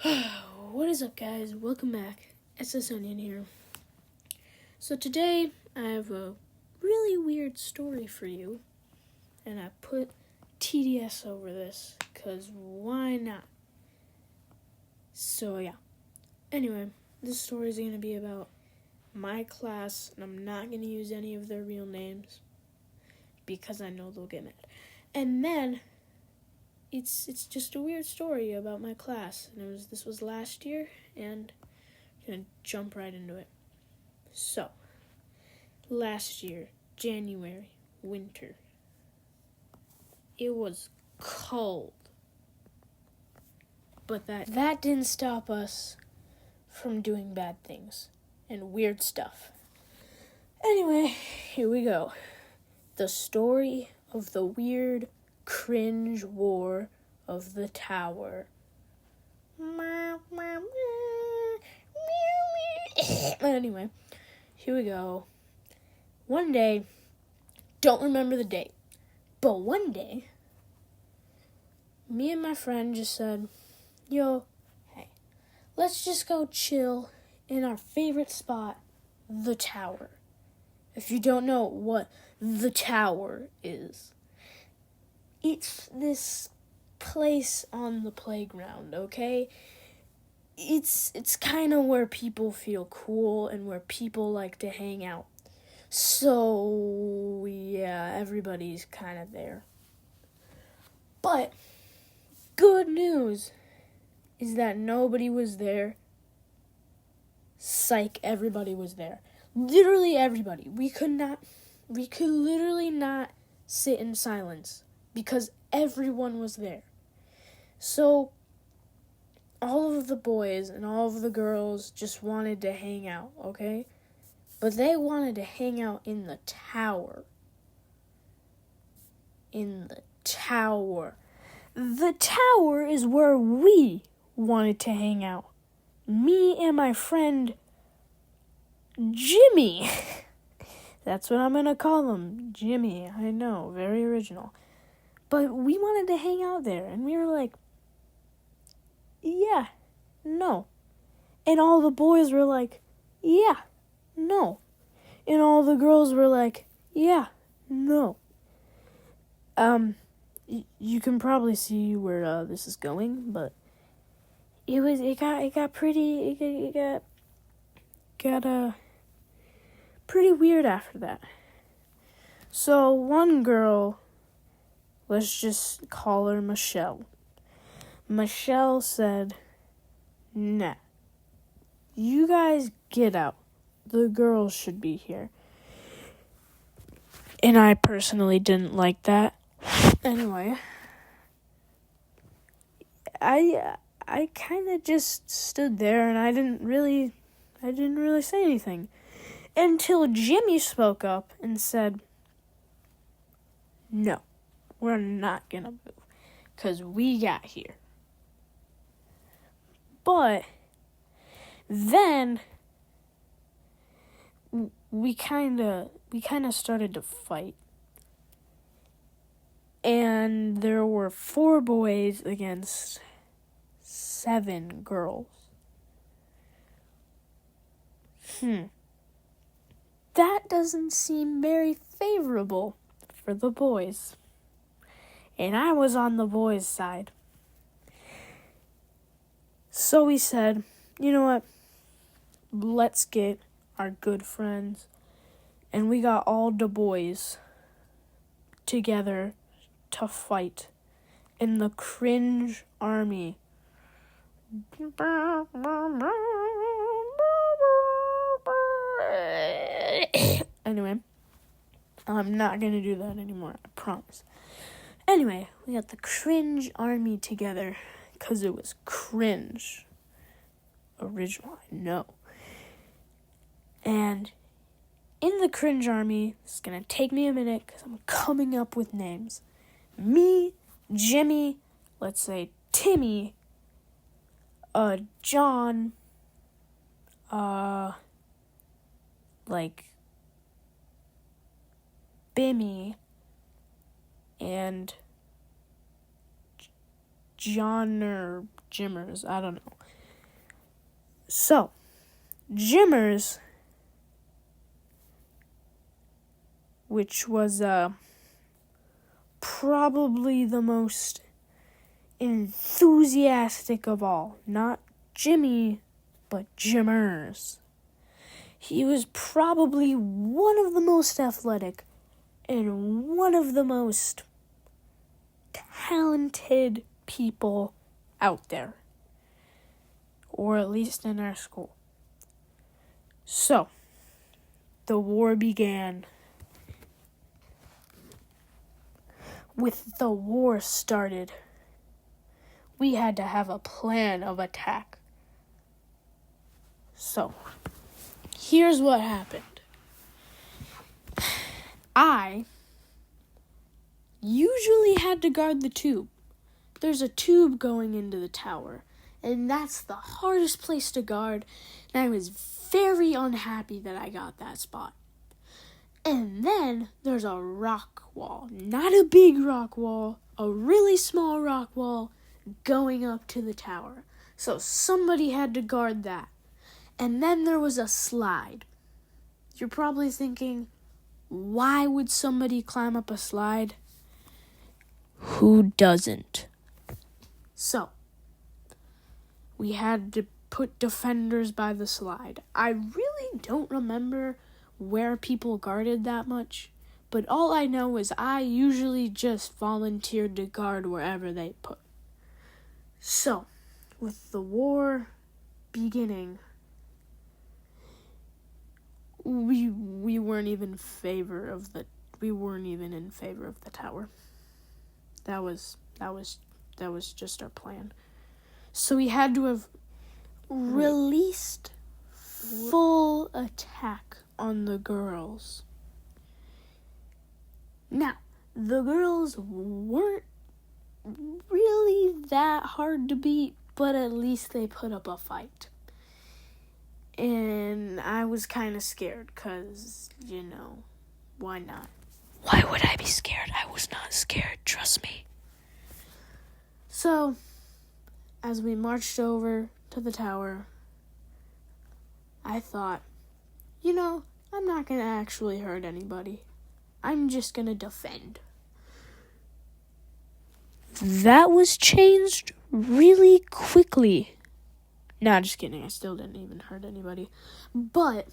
What is up, guys? Welcome back. SS Onion here. So today I have a really weird story for you, and I put TDS over this because why not? So yeah. Anyway, this story is going to be about my class, and I'm not going to use any of their real names because I know they'll get mad. And then it's just a weird story about my class, and this was last year, and I'm gonna jump right into it. So, last year, January, winter. It was cold, but that didn't stop us from doing bad things and weird stuff. Anyway, here we go. The story of the weird cringe war of the tower. Anyway, here we go. One day, don't remember the date, but one day, me and my friend just said, hey, let's just go chill in our favorite spot, the tower. If you don't know what the tower is, it's this place on the playground, okay? It's kind of where people feel cool and where people like to hang out. So, yeah, everybody's kind of there. But, good news is that nobody was there. Psych, everybody was there. Literally everybody. We could literally not sit in silence because everyone was there. So, all of the boys and all of the girls just wanted to hang out, okay? But they wanted to hang out in the tower. In the tower. The tower is where we wanted to hang out. Me and my friend Jimmy. That's what I'm going to call him. Jimmy. I know, very original. But we wanted to hang out there, and we were like, yeah, no. And all the boys were like, yeah, no. And all the girls were like, yeah, no. You can probably see where this is going, but it got pretty pretty weird after that. So one girl, let's just call her Michelle. Michelle said, nah, you guys get out. The girls should be here. And I personally didn't like that. Anyway, I kind of just stood there and I didn't really say anything until Jimmy spoke up and said, no, we're not gonna move because we got here. But then we kind of started to fight. And there were 4 boys against 7 girls. That doesn't seem very favorable for the boys. And I was on the boys' side. So we said, you know what? Let's get our good friends. And we got all the boys together to fight in the cringe army. Anyway, I'm not going to do that anymore, I promise. Anyway, we got the cringe army together because it was cringe. Original, I know. And in the cringe army, it's going to take me a minute because I'm coming up with names. Me, Jimmy, let's say Timmy, John, Bimmy, and John or Jimmers, I don't know. So, Jimmers, which was probably the most enthusiastic of all. Not Jimmy, but Jimmers. He was probably one of the most athletic and one of the most talented people out there. Or at least in our school. So, the war began. With the war started, we had to have a plan of attack. So, here's what happened. I usually had to guard the tube. There's a tube going into the tower, and that's the hardest place to guard, and I was very unhappy that I got that spot. And then there's a rock wall, not a big rock wall, a really small rock wall going up to the tower. So somebody had to guard that. And then there was a slide. You're probably thinking, why would somebody climb up a slide? Who doesn't? So, we had to put defenders by the slide. I really don't remember where people guarded that much, but all I know is I usually just volunteered to guard wherever they put. So, with the war beginning, we weren't even in favor of the tower. That was just our plan. So we had to have released full attack on the girls. Now, the girls weren't really that hard to beat, but at least they put up a fight. And I was kind of scared because, why not? Why would I be scared? I was not scared, trust me. So, as we marched over to the tower, I thought, I'm not going to actually hurt anybody. I'm just going to defend. That was changed really quickly. Nah, just kidding. I still didn't even hurt anybody. But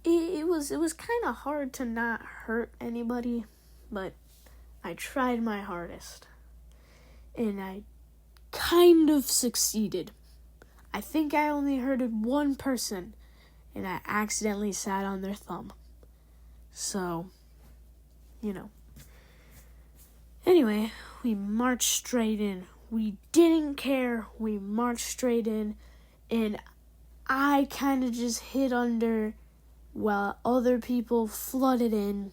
it was kind of hard to not hurt anybody. But I tried my hardest. And I kind of succeeded. I think I only hurted one person, and I accidentally sat on their thumb. So, Anyway, we marched straight in. We didn't care. We marched straight in, and I kind of just hid under while other people flooded in.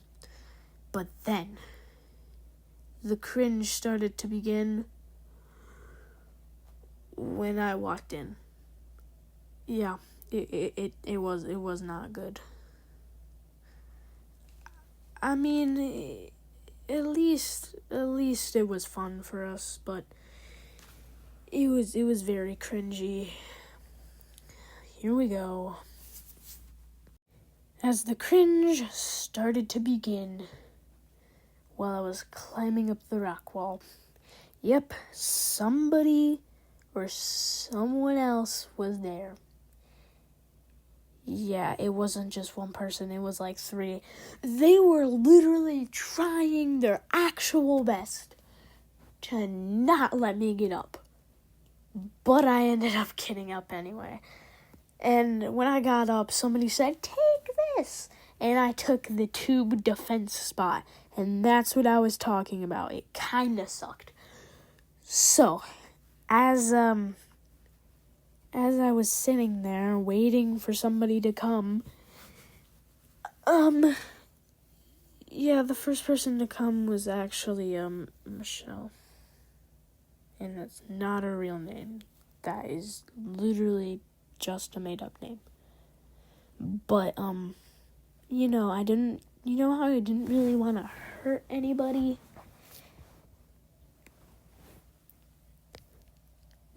But then, the cringe started to begin when I walked in. Yeah, it was not good. I mean, at least it was fun for us, but it was very cringy. Here we go. As the cringe started to begin, while I was climbing up the rock wall, yep, somebody or someone else was there. Yeah, it wasn't just one person, it was like 3. They were literally trying their actual best to not let me get up. But I ended up getting up anyway. And when I got up, somebody said, "Take this!" And I took the tube defense spot. And that's what I was talking about. It kinda sucked. So, as I was sitting there waiting for somebody to come, the first person to come was actually, Michelle. And that's not her real name. That is literally just a made-up name. But, I didn't, how I didn't really want to hurt anybody?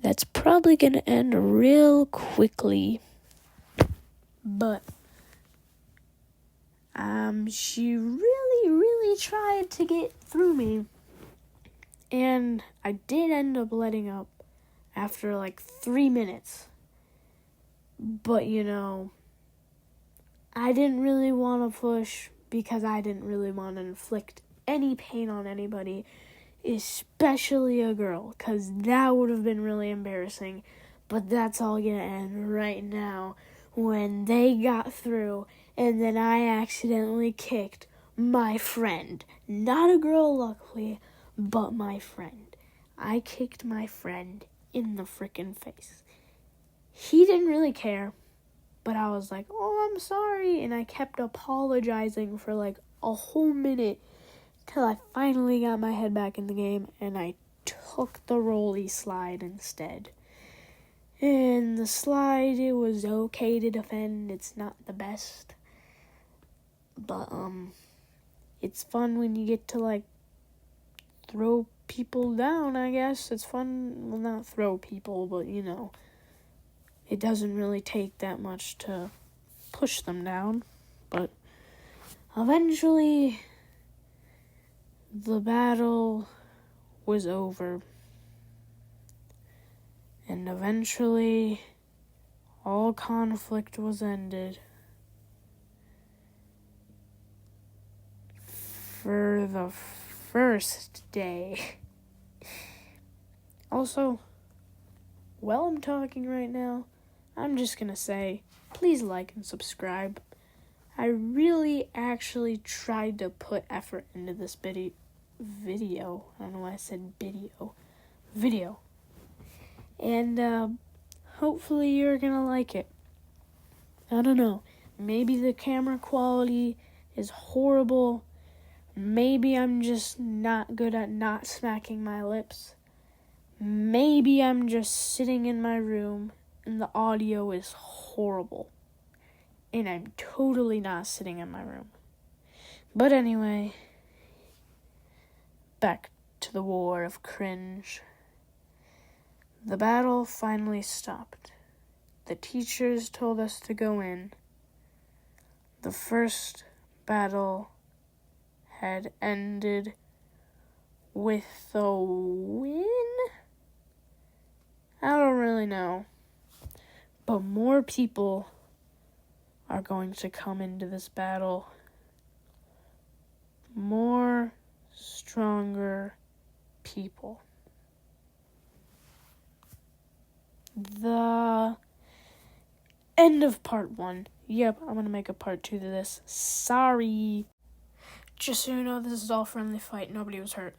That's probably gonna end real quickly. But she really tried to get through me. And I did end up letting up after like 3 minutes. But, I didn't really want to push because I didn't really want to inflict any pain on anybody, especially a girl, because that would have been really embarrassing. But that's all going to end right now when they got through and then I accidentally kicked my friend. Not a girl, luckily, but my friend. I kicked my friend in the frickin' face. He didn't really care, but I was like, oh, I'm sorry, and I kept apologizing for like a whole minute till I finally got my head back in the game, and I took the rolly slide instead. And the slide, it was okay to defend. It's not the best, but it's fun when you get to like throw people down, I guess. It's fun, well, not throw people, but it doesn't really take that much to push them down. But eventually the battle was over, and eventually all conflict was ended for the first day. Also, while I'm talking right now, I'm just gonna say, please like and subscribe. I really actually tried to put effort into this video. I don't know why I said video. And hopefully you're gonna like it. I don't know. Maybe the camera quality is horrible. Maybe I'm just not good at not smacking my lips. Maybe I'm just sitting in my room and the audio is horrible. And I'm totally not sitting in my room. But anyway, back to the war of cringe. The battle finally stopped. The teachers told us to go in. The first battle had ended with a win? I don't really know. But more people are going to come into this battle. More stronger people. The end of part 1. Yep, I'm going to make a part 2 to this. Sorry. Just so you know, this is all friendly fight. Nobody was hurt.